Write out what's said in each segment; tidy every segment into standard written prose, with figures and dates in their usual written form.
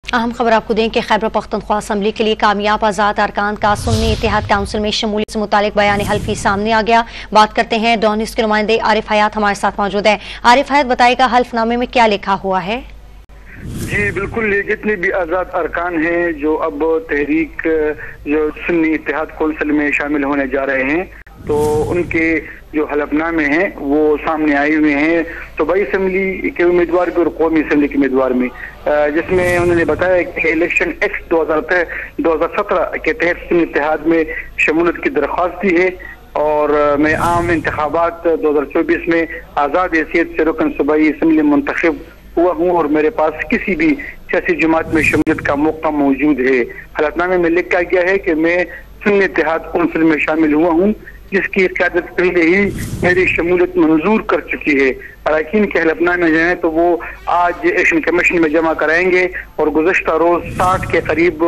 अहम खबर आपको दें कि खैबर पख्तूनख्वा असम्बली के लिए कामयाब आज़ाद अरकान का सुन्नी इत्तेहाद काउंसिल में शमूलियत से मुतालिक बयान हल्फी सामने आ गया। बात करते हैं डॉनिस के नुमाइंदे आरिफ हयात हमारे साथ मौजूद है। आरिफ हयात बताएगा हल्फनामे में क्या लिखा हुआ है? जी बिल्कुल, जितने भी आज़ाद अरकान हैं जो अब तहरीक जो सुन्नी इत्तेहाद कौंसिल में शामिल होने जा रहे हैं, तो उनके जो हलफनामे हैं वो सामने आए हुए हैं सूबाई असम्बली के उम्मीदवार भी और कौमी असम्बली के उम्मीदवार में, जिसमें उन्होंने बताया कि इलेक्शन एक्ट 2017 के तहत सुन्नी इत्तेहाद में शमूलियत की दरख्वास्त दी है और मैं आम इंतखाबात 2024 में आज़ाद हैसियत से रुकन सूबाई असम्बली मुंतखब हुआ हूँ और मेरे पास किसी भी सियासी जमात में शमूलियत का मौका मौजूद है। हलफनामे में लिखा गया है कि मैं सुन्नी इत्तेहाद कौंसिल में शामिल हुआ हूँ जिसकी क़यादत पहले ही मेरी शमूलियत मंजूर कर चुकी है। अरकान के हलफनामे जो हैं तो वो आज इलेक्शन कमीशन में जमा कराएंगे और गुज़श्ता रोज 60 के करीब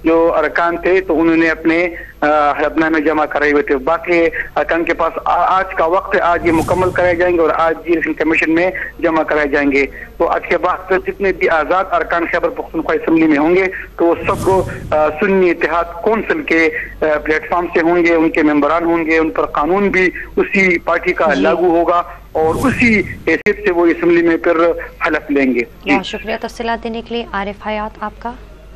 जो अरकान थे तो उन्होंने अपने हलफनामे जमा कराए हुए थे। बाकी अरकान के पास आज का वक्त है, आज ये मुकम्मल कराए जाएंगे और आज इलेक्शन कमीशन में जमा कराए जाएंगे। तो आज के बाद जितने भी आज़ाद अरकान खैबर पख्तूनख्वा असम्बली में होंगे तो वो सब सुन्नी इत्तेहाद कौंसिल के प्लेटफॉर्म से होंगे, उनके मेंबरान होंगे, उन पर कानून भी उसी पार्टी का लागू होगा और उसी हैसियत से वो असम्बली में फिर हलफ लेंगे। शुक्रिया तफसीलात देने के लिए आरिफ हयात आपका।